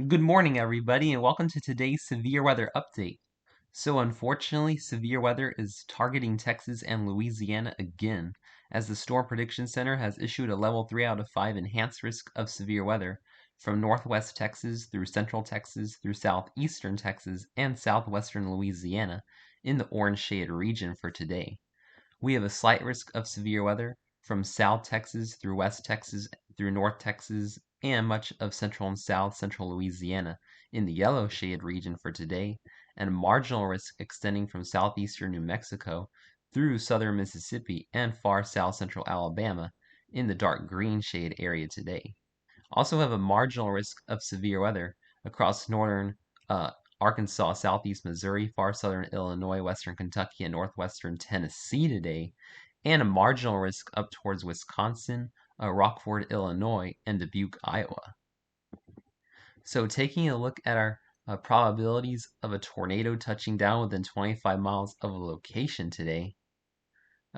Good morning, everybody, and welcome to today's severe weather update. So unfortunately, severe weather is targeting Texas and Louisiana again, as the Storm Prediction Center has issued a level 3 out of 5 enhanced risk of severe weather from northwest Texas through central Texas through southeastern Texas and southwestern Louisiana in the orange shaded region for today. We have a slight risk of severe weather from South Texas through West Texas through North Texas and much of central and south central Louisiana in the yellow shaded region for today, and a marginal risk extending from southeastern New Mexico through southern Mississippi and far south central Alabama in the dark green shade area today. Also have a marginal risk of severe weather across northern Arkansas, southeast Missouri, far southern Illinois, western Kentucky, and northwestern Tennessee today, and a marginal risk up towards Wisconsin, Rockford, Illinois, and Dubuque, Iowa. So taking a look at our probabilities of a tornado touching down within 25 miles of a location today,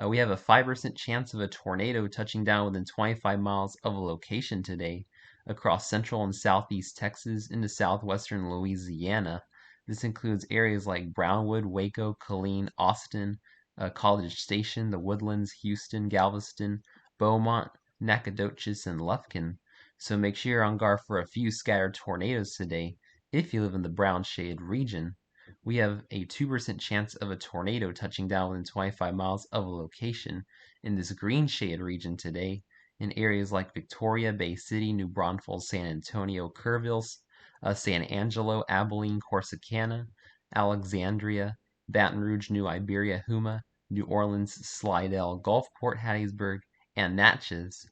we have a 5% chance of a tornado touching down within 25 miles of a location today across central and southeast Texas into southwestern Louisiana. This includes areas like Brownwood, Waco, Killeen, Austin, College Station, the Woodlands, Houston, Galveston, Beaumont, Nacogdoches, and Lufkin. So make sure you're on guard for a few scattered tornadoes today if you live in the brown shade region. We have a 2% chance of a tornado touching down within 25 miles of a location in this green shade region today in areas like Victoria, Bay City, New Braunfels, San Antonio, Kerrville, San Angelo, Abilene, Corsicana, Alexandria, Baton Rouge, New Iberia, Houma, New Orleans, Slidell, Gulfport, Hattiesburg, and Natchez.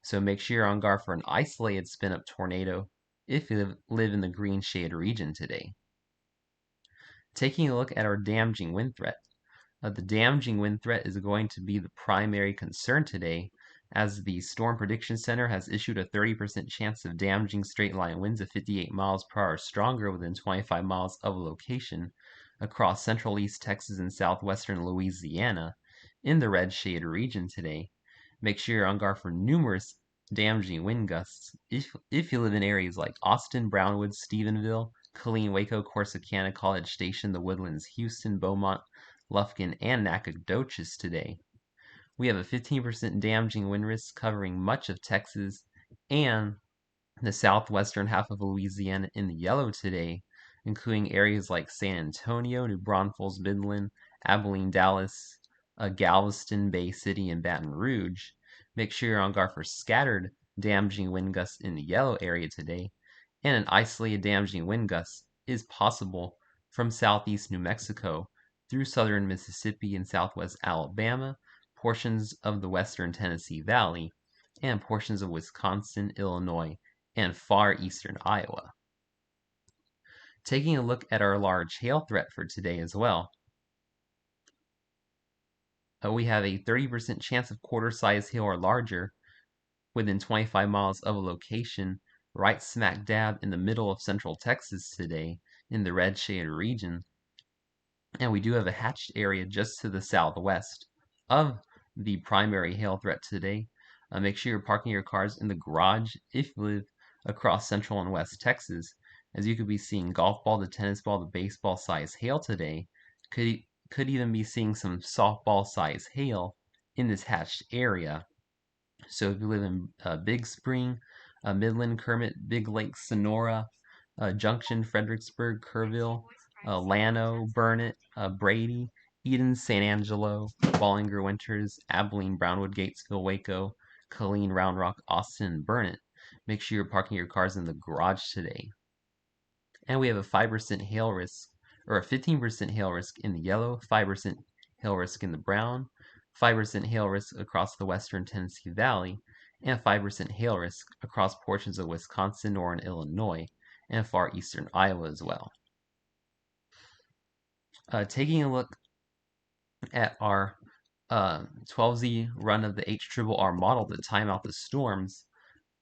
So make sure you're on guard for an isolated spin-up tornado if you live in the green shade region today. Taking a look at our damaging wind threat. The damaging wind threat is going to be the primary concern today, as the Storm Prediction Center has issued a 30% chance of damaging straight line winds of 58 miles per hour stronger within 25 miles of a location across central East Texas and southwestern Louisiana in the red shade region today. Make sure you're on guard for numerous damaging wind gusts if you live in areas like Austin, Brownwood, Stephenville, Killeen, Waco, Corsicana, College Station, the Woodlands, Houston, Beaumont, Lufkin, and Nacogdoches today. We have a 15% damaging wind risk covering much of Texas and the southwestern half of Louisiana in the yellow today, including areas like San Antonio, New Braunfels, Midland, Abilene, Dallas, Galveston, Bay City, and Baton Rouge. Make sure you're on guard for scattered damaging wind gusts in the yellow area today, and an isolated damaging wind gust is possible from southeast New Mexico through southern Mississippi and southwest Alabama, portions of the western Tennessee Valley, and portions of Wisconsin, Illinois, and far eastern Iowa. Taking a look at our large hail threat for today as well. We have a 30% chance of quarter-size hail or larger within 25 miles of a location right smack dab in the middle of central Texas today in the red shaded region. And we do have a hatched area just to the southwest of the primary hail threat today. Make sure you're parking your cars in the garage if you live across central and west Texas, as you could be seeing golf ball to tennis ball to baseball size hail today. Could even be seeing some softball size hail in this hatched area. So if you live in Big Spring, Midland, Kermit, Big Lake, Sonora, Junction, Fredericksburg, Kerrville, Llano, Burnett, Brady, Eden, San Angelo, Ballinger, Winters, Abilene, Brownwood, Gatesville, Waco, Killeen, Round Rock, Austin, and Burnett. Make sure you're parking your cars in the garage today. And we have a 5% hail risk, or a 15% hail risk in the yellow, 5% hail risk in the brown, 5% hail risk across the western Tennessee Valley, and 5% hail risk across portions of Wisconsin, northern Illinois, and far eastern Iowa as well. Taking a look at our 12Z run of the HRRR model to time out the storms,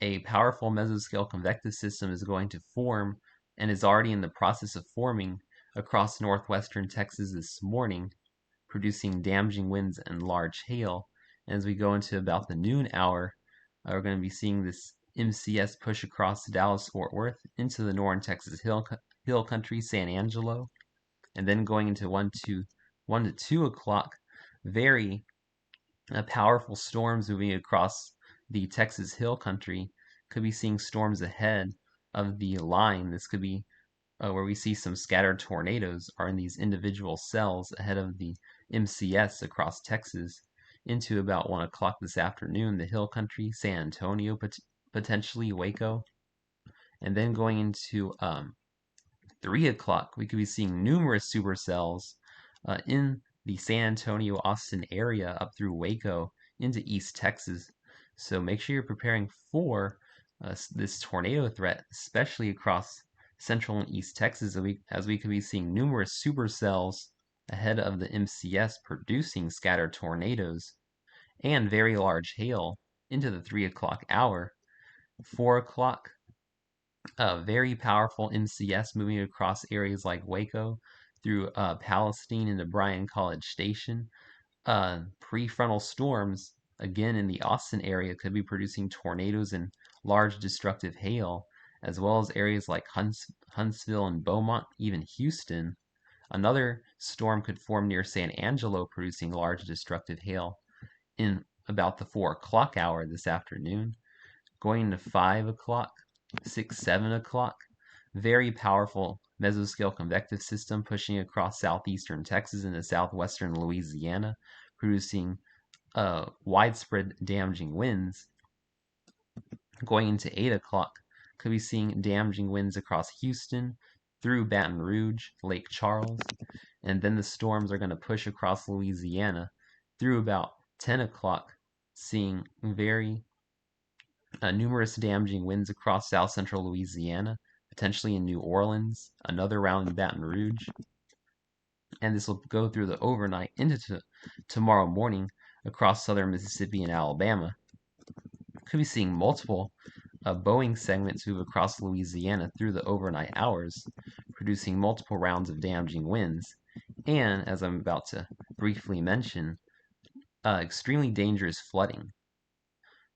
a powerful mesoscale convective system is going to form and is already in the process of forming across northwestern Texas this morning, producing damaging winds and large hail. And as we go into about the noon hour, we're going to be seeing this MCS push across Dallas-Fort Worth into the northern Texas hill country, San Angelo, and then going into 1 to 2 o'clock, very powerful storms moving across the Texas hill country. Could be seeing storms ahead of the line. This could be where we see some scattered tornadoes are in these individual cells ahead of the MCS across Texas into about 1 o'clock this afternoon, the hill country, San Antonio, potentially Waco. And then going into 3 o'clock, we could be seeing numerous supercells in the San Antonio, Austin area up through Waco into East Texas. So make sure you're preparing for this tornado threat, especially across Central and East Texas, as we could be seeing numerous supercells ahead of the MCS producing scattered tornadoes and very large hail into the 3 o'clock hour. 4 o'clock, very powerful MCS moving across areas like Waco through Palestine into Bryan College Station. Prefrontal storms, again in the Austin area, could be producing tornadoes and large destructive hail, as well as areas like Huntsville and Beaumont, even Houston. Another storm could form near San Angelo, producing large destructive hail in about the 4 o'clock hour this afternoon. Going to 5 o'clock, 6, 7 o'clock, very powerful mesoscale convective system pushing across southeastern Texas into southwestern Louisiana, producing widespread damaging winds. Going into 8 o'clock, could be seeing damaging winds across Houston, through Baton Rouge, Lake Charles, and then the storms are going to push across Louisiana through about 10 o'clock, seeing very numerous damaging winds across south central Louisiana, potentially in New Orleans, another round in Baton Rouge. And this will go through the overnight into tomorrow morning across southern Mississippi and Alabama. Could be seeing multiple Boeing segments move across Louisiana through the overnight hours, producing multiple rounds of damaging winds. And, as I'm about to briefly mention, extremely dangerous flooding.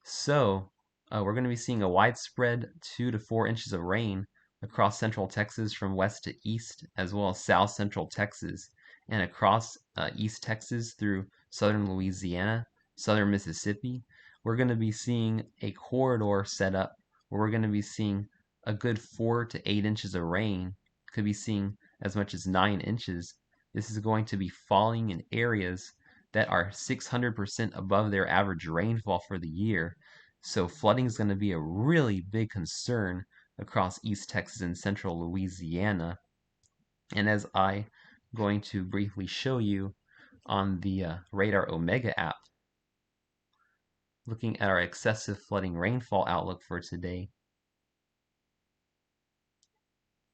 So, we're going to be seeing a widespread 2 to 4 inches of rain across central Texas from west to east, as well as south central Texas, and across East Texas through southern Louisiana, southern Mississippi. We're going to be seeing a corridor set up where we're going to be seeing a good 4 to 8 inches of rain. Could be seeing as much as 9 inches. This is going to be falling in areas that are 600% above their average rainfall for the year. So flooding is going to be a really big concern across East Texas and central Louisiana. And as I'm going to briefly show you on the Radar Omega app, looking at our excessive flooding rainfall outlook for today,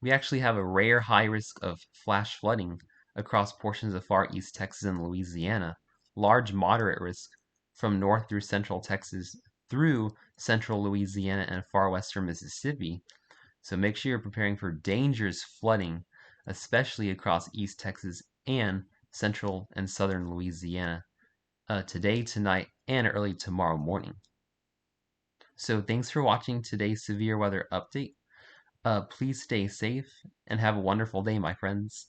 we actually have a rare high risk of flash flooding across portions of far East Texas and Louisiana, large moderate risk from north through central Texas through central Louisiana and far western Mississippi. So make sure you're preparing for dangerous flooding, especially across East Texas and central and southern Louisiana today, tonight, and early tomorrow morning. So thanks for watching today's severe weather update. Please stay safe and have a wonderful day, my friends.